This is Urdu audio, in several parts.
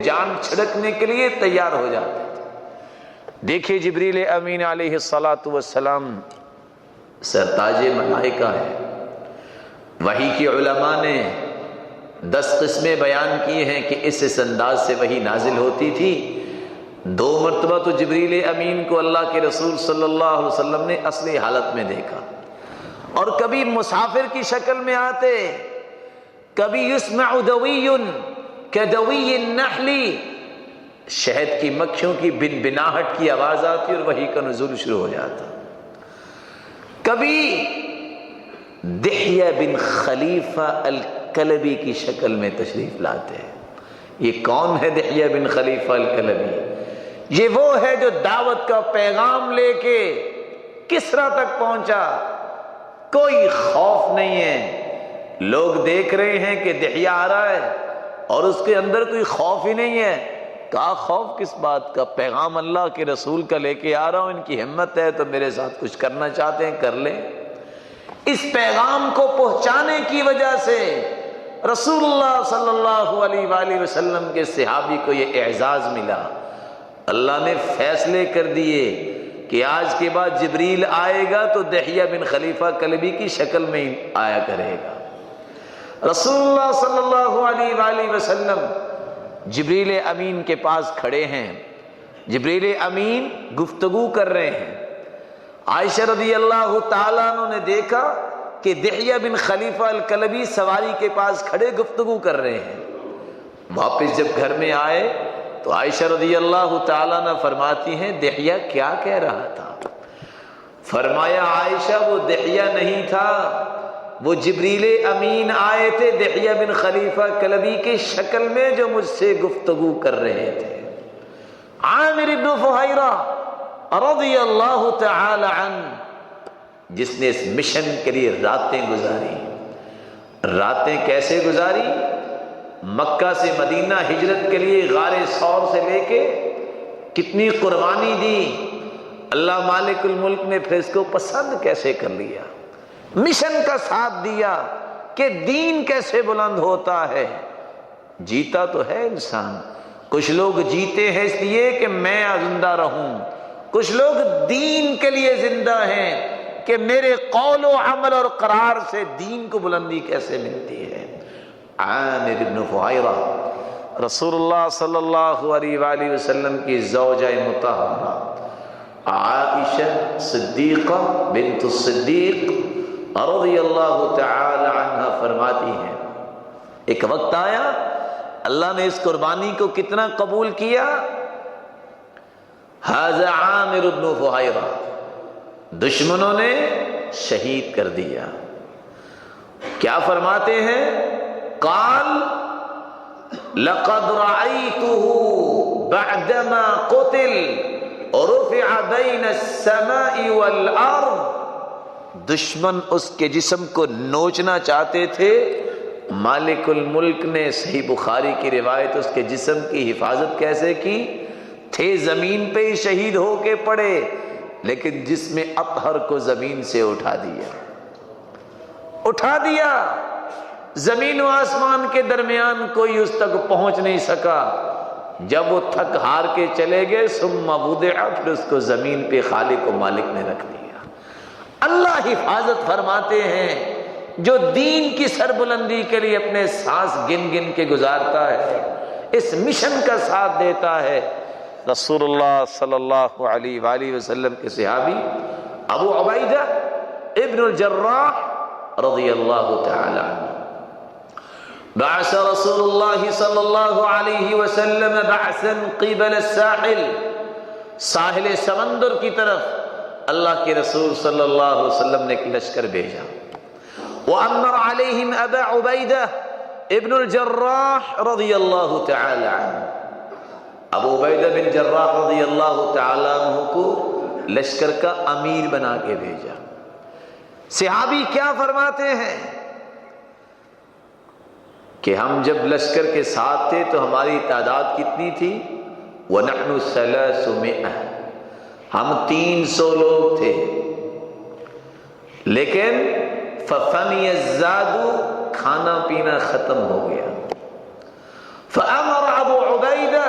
جان چھڑکنے کے لیے تیار ہو جاتے تھے۔ دیکھیے جبریل امین علیہ الصلاۃ والسلام سرتاج ملائکہ ہے، وحی کے علماء نے 10 قسمیں بیان کی ہیں کہ اس انداز سے وحی نازل ہوتی تھی۔ 2 مرتبہ تو جبریل امین کو اللہ کے رسول صلی اللہ علیہ وسلم نے اصلی حالت میں دیکھا، اور کبھی مسافر کی شکل میں آتے، کبھی یسمع دوی کدوی النحل، شہد کی مکھیوں کی بن بناہٹ کی آواز آتی اور وحی کا نزول شروع ہو جاتا۔ کبھی دحیہ بن خلیفہ الکلبی کی شکل میں تشریف لاتے ہیں۔ یہ کون ہے دحیہ بن خلیفہ الکلبی؟ یہ وہ ہے جو دعوت کا پیغام لے کے کسریٰ تک پہنچا۔ کوئی خوف نہیں ہے، لوگ دیکھ رہے ہیں کہ دحیہ آ رہا ہے اور اس کے اندر کوئی خوف ہی نہیں ہے۔ کہا خوف کس بات کا، پیغام اللہ کے رسول کا لے کے آ رہا ہوں، ان کی ہمت ہے تو میرے ساتھ کچھ کرنا چاہتے ہیں کر لیں۔ اس پیغام کو پہنچانے کی وجہ سے رسول اللہ صلی اللہ علیہ وآلہ وسلم کے صحابی کو یہ اعزاز ملا۔ اللہ نے فیصلے کر دیے کہ آج کے بعد جبریل آئے گا تو دحیہ بن خلیفہ کلبی کی شکل میں آیا کرے گا۔ رسول اللہ صلی اللہ علیہ وآلہ وسلم جبریل امین کے پاس کھڑے ہیں، جبریل امین گفتگو کر رہے ہیں۔ عائشہ رضی اللہ تعالیٰ عنہ نے دیکھا کہ دحیہ بن خلیفہ الکلبی سواری کے پاس کھڑے گفتگو کر رہے ہیں۔ واپس جب گھر میں آئے تو عائشہ رضی اللہ تعالیٰ عنہ فرماتی ہیں دحیہ کیا کہہ رہا تھا؟ فرمایا عائشہ وہ دحیہ نہیں تھا، وہ جبریل امین آئے تھے دحیہ بن خلیفہ کلبی کی شکل میں جو مجھ سے گفتگو کر رہے تھے۔ عامر بن فہیرہ رضی اللہ تعالی عنہ، جس نے اس مشن کے لیے راتیں گزاری۔ راتیں کیسے گزاری؟ مکہ سے مدینہ ہجرت کے لیے غار ثور سے لے کے کتنی قربانی دی، اللہ مالک الملک نے پھر اس کو پسند کیسے کر لیا، مشن کا ساتھ دیا کہ دین کیسے بلند ہوتا ہے۔ جیتا تو ہے انسان، کچھ لوگ جیتے ہیں اس لیے کہ میں زندہ رہوں، کچھ لوگ دین کے لیے زندہ ہیں کہ میرے قول و عمل اور قرار سے دین کو بلندی کیسے ملتی ہے۔ عامر بن فہیرہ رسول اللہ صلی اللہ علیہ وآلہ وسلم کی زوجہ مطہرہ عائشہ صدیقہ بنت الصدیق رضی اللہ تعالی عنہ فرماتی ہیں ایک وقت آیا اللہ نے اس قربانی کو کتنا قبول کیا۔ ھذا عامر بن فہیرہ دشمنوں نے شہید کر دیا۔ کیا فرماتے ہیں؟ قال لقد رأيته بعدما قتل ورفع بين السماء والارض۔ دشمن اس کے جسم کو نوچنا چاہتے تھے، مالک الملک نے صحیح بخاری کی روایت اس کے جسم کی حفاظت کیسے کی؟ تھے زمین پہ ہی شہید ہو کے پڑے، لیکن جسم اطہر کو زمین سے اٹھا دیا، زمین و آسمان کے درمیان کوئی اس تک پہنچ نہیں سکا۔ جب وہ تھک ہار کے چلے گئے ثم وضع، پھر اس کو زمین پہ خالق و مالک نے رکھ دیا۔ اللہ حفاظت فرماتے ہیں جو دین کی سربلندی کے لیے اپنے سانس گن گن کے گزارتا ہے، اس مشن کا ساتھ دیتا ہے۔ رسول اللہ صلی اللہ علیہ وآلہ وسلم کے صحابی ابو عبیدہ ابن الجراح رضی اللہ تعالی عنہ، بعث رسول اللہ صلی اللہ علیہ وسلم بعثا قبل الساحل، ساحل سمندر کی طرف اللہ کے رسول صلی اللہ علیہ وسلم نے ایک لشکر بھیجا۔ وَأَمَّرَ عَلَيْهِمْ أَبَا عُبَيْدَةَ ابن الجراح رضی اللہ تعالی عنہ، ابو عبیدہ بن جراح رضی اللہ تعالی عنہ کو لشکر کا امیر بنا کے بھیجا۔ صحابی کیا فرماتے ہیں کہ ہم جب لشکر کے ساتھ تھے تو ہماری تعداد کتنی تھی؟ وَنَحْنُ 300، ہم 300 لوگ تھے، لیکن فَفَنِيَ الزَّادُ، کھانا پینا ختم ہو گیا۔ فَأَمَرَ ابو عبیدہ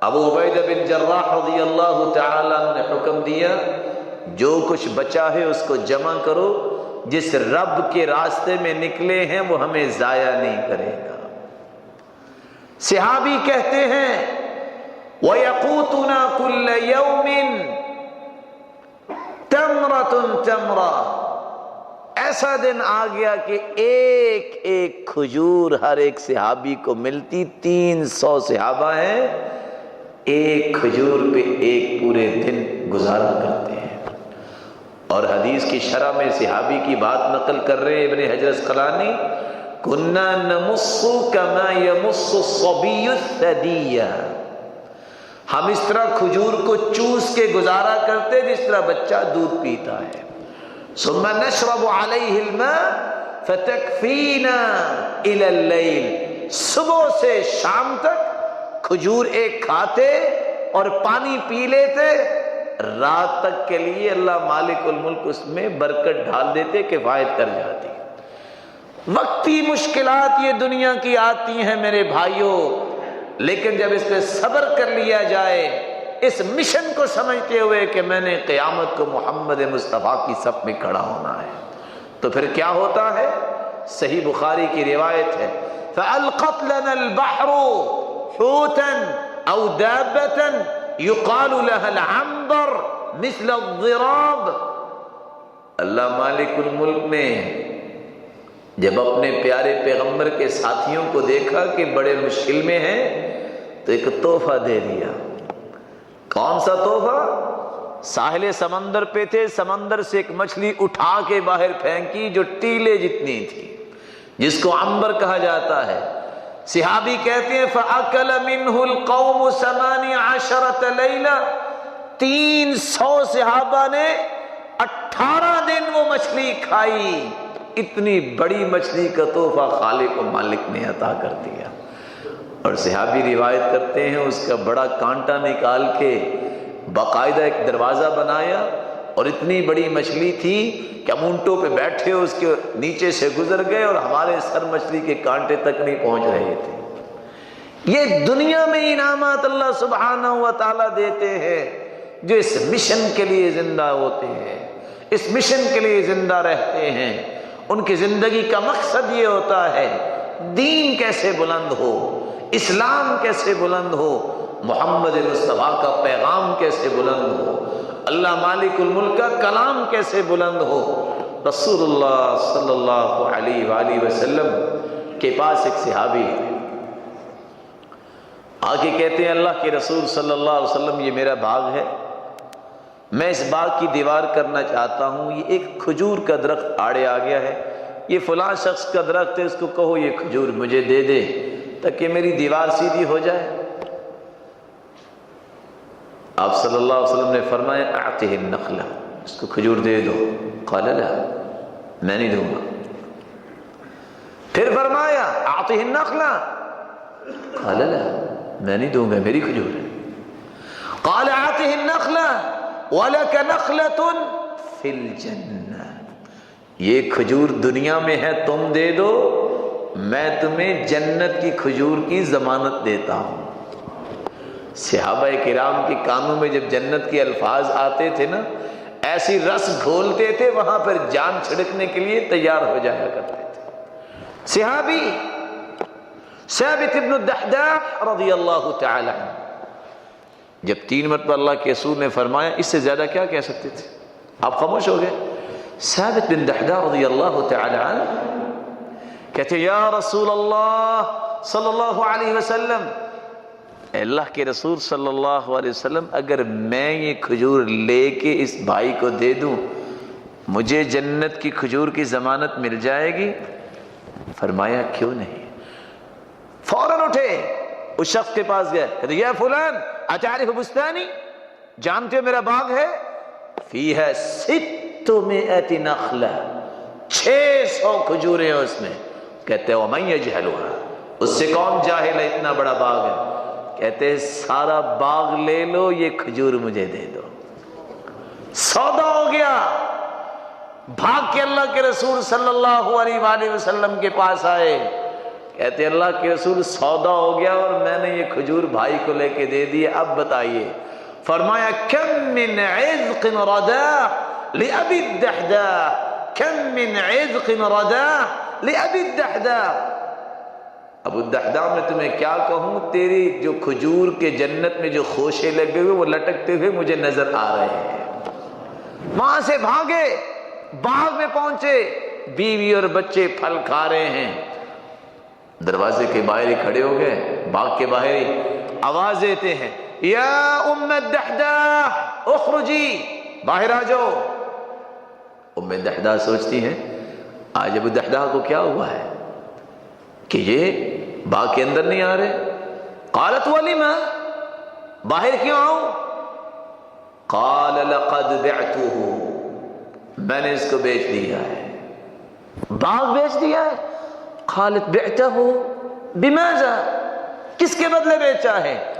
ابو عبیدہ بن جراح رضی اللہ تعالیٰ عنہ نے حکم دیا جو کچھ بچا ہے اس کو جمع کرو، جس رب کے راستے میں نکلے ہیں وہ ہمیں ضائع نہیں کرے گا۔ صحابی کہتے ہیں وَيَقُوتُنَا كُلَّ يَوْمٍ تَمْرَةٌ تَمْرَةٌ، ایسا دن آ گیا کہ ایک ایک کھجور ہر ایک صحابی کو ملتی، 300 صحابہ ہیں، ایک کھجور پہ ایک پورے دن گزارا کرتے ہیں۔ اور حدیث کی شرح میں صحابی کی بات نقل کر رہے ہیں ابن حجر اسقلانی، کنا نمص کما یمص الصبی الثدی، ہم اس طرح کھجور کو چوس کے گزارا کرتے جس طرح بچہ دودھ پیتا ہے۔ ثم نشرب علیہ الماء فتکفینا الی اللیل، صبح سے شام تک کھجور ایک کھاتے اور پانی پی لیتے، رات تک کے لیے اللہ مالک الملک اس میں برکت ڈال دیتے، کفایت کر جاتی۔ وقتی مشکلات یہ دنیا کی آتی ہیں میرے بھائیوں، لیکن جب اس پہ صبر کر لیا جائے، اس مشن کو سمجھتے ہوئے کہ میں نے قیامت کو محمد مصطفیٰ کی صف میں کھڑا ہونا ہے، تو پھر کیا ہوتا ہے؟ صحیح بخاری کی روایت ہے فَأَلْقَتْ لَنَا الْبَحْرُ حُوتًا أَوْ دَابَّةً يُقَالُ لَهَا الْعَنْبَرُ مِثْلَ الضِّرَابِ۔ اللہ مالک الملک نے جب اپنے پیارے پیغمبر کے ساتھیوں کو دیکھا کہ بڑے مشکل میں ہیں تو ایک تحفہ دے دیا۔ کون سا تحفہ؟ ساحل سمندر پہ تھے، سمندر سے ایک مچھلی اٹھا کے باہر پھینکی جو ٹیلے جتنی تھی، جس کو عنبر کہا جاتا ہے۔ صحابی کہتے ہیں فَأَكَلَ مِنْهُ الْقَوْمُ 18 لَيْلَةً، 300 صحابہ نے 18 دن وہ مچھلی کھائی۔ اتنی بڑی مچھلی کا تحفہ خالق و مالک نے عطا کر دیا۔ اور صحابی روایت کرتے ہیں اس کا بڑا کانٹا نکال کے باقاعدہ ایک دروازہ بنایا، اور اتنی بڑی مچھلی تھی کہ ہم اونٹوں پہ بیٹھے اس کے نیچے سے گزر گئے اور ہمارے سر مچھلی کے کانٹے تک نہیں پہنچ رہے تھے۔ یہ دنیا میں انعامات اللہ سبحانہ و تعالیٰ دیتے ہیں جو اس مشن کے لیے زندہ ہوتے ہیں، اس مشن کے لیے زندہ رہتے ہیں۔ ان کی زندگی کا مقصد یہ ہوتا ہے دین کیسے بلند ہو، اسلام کیسے بلند ہو، محمد مصطفیٰ کا پیغام کیسے بلند ہو، اللہ مالک الملک کا کلام کیسے بلند ہو۔ رسول اللہ صلی اللہ علیہ وآلہ وسلم کے پاس ایک صحابی ہے، آگے کہتے ہیں اللہ کے رسول صلی اللہ علیہ وسلم یہ میرا باغ ہے، میں اس باغ کی دیوار کرنا چاہتا ہوں، یہ ایک کھجور کا درخت آڑے آ گیا ہے، یہ فلاں شخص کا درخت ہے، اس کو کہو یہ کھجور مجھے دے دے تاکہ میری دیوار سیدھی ہو جائے۔ آپ صلی اللہ علیہ وسلم نے فرمایا اعطہ النخلہ، اس کو کھجور دے دو۔ قال لا، میں نہیں دوں گا۔ پھر فرمایا اعطہ النخلہ، قال لا، میں نہیں دوں گا، میری کھجور ہے۔ قال اعطہ النخلہ وَلَكَ نَخْلَةٌ فِي الْجَنَّةِ، یہ کھجور دنیا میں ہے تم دے دو، میں تمہیں جنت کی کھجور کی ضمانت دیتا ہوں۔ صحابہ کرام کے کانوں میں جب جنت کے الفاظ آتے تھے نا، ایسی رس گھولتے تھے وہاں پر جان چھڑکنے کے لیے تیار ہو جایا کرتے تھے۔ صحابی ثابت بن الدحداح رضی اللہ تعالی عنہ جب 3 مرتبہ اللہ کے رسول نے فرمایا اس سے زیادہ کیا کہہ سکتے تھے، آپ خاموش ہو گئے۔ ثابت بن دحداح رضی اللہ تعالی عنہ کہتے یا رسول اللہ صلی اللہ علیہ وسلم، اے اللہ کے رسول صلی اللہ علیہ وسلم، اگر میں یہ کھجور لے کے اس بھائی کو دے دوں مجھے جنت کی کھجور کی ضمانت مل جائے گی؟ فرمایا کیوں نہیں۔ فوراً اٹھے اس شخص کے پاس گئے، کہتے یا فلان اتعرف بستانی، جانتے ہو میرا باغ ہے؟ فیہ 600 نخلہ، 600 کھجوریں ہیں اس میں۔ کہتے ہیں ومن یجہلها، اس سے کون جاہل ہے، اتنا بڑا باغ ہے۔ کہتے ہیں سارا باغ لے لو، یہ کھجور مجھے دے دو۔ سودا ہو گیا۔ بھاگ کے اللہ کے رسول صلی اللہ علیہ وآلہ وسلم کے پاس آئے، کہتے اللہ کے رسول سودا ہو گیا اور میں نے یہ کھجور بھائی کو لے کے دے دیے، اب بتائیے۔ فرمایا کم من عذق رداح لأبی الدحداح، کم من عذق رداح لأبی الدحداح۔ ابو الدحداح میں تمہیں کیا کہوں، تیری جو کھجور کے جنت میں جو خوشے لگے ہوئے وہ لٹکتے ہوئے مجھے نظر آ رہے ہیں۔ وہاں سے بھاگے، باغ میں پہنچے، بیوی اور بچے پھل کھا رہے ہیں، دروازے کے باہر ہی کھڑے ہو گئے، باغ کے باہر ہی آواز دیتے ہیں یا ام الدحداح اخرجی، باہر آ جاؤ۔ ام الدحداح سوچتی ہیں آج ابو الدحداح کو کیا ہوا ہے کہ یہ باغ کے اندر نہیں آ رہے۔ قالت ولیما، باہر کیوں آؤں؟ قال لقد بعته، میں نے اس کو بیچ دیا ہے، باغ بیچ دیا ہے۔ قالت بعته بماذا، کس کے بدلے بیچا ہے؟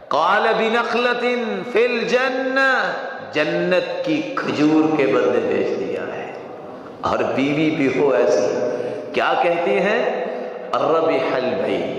قال بنخلة في الجنة، جنت کی کھجور کے بدلے بیچ دیا ہے۔ اور بیوی بھی ہو ایسی، کیا کہتی ہیں؟ ربح البیع،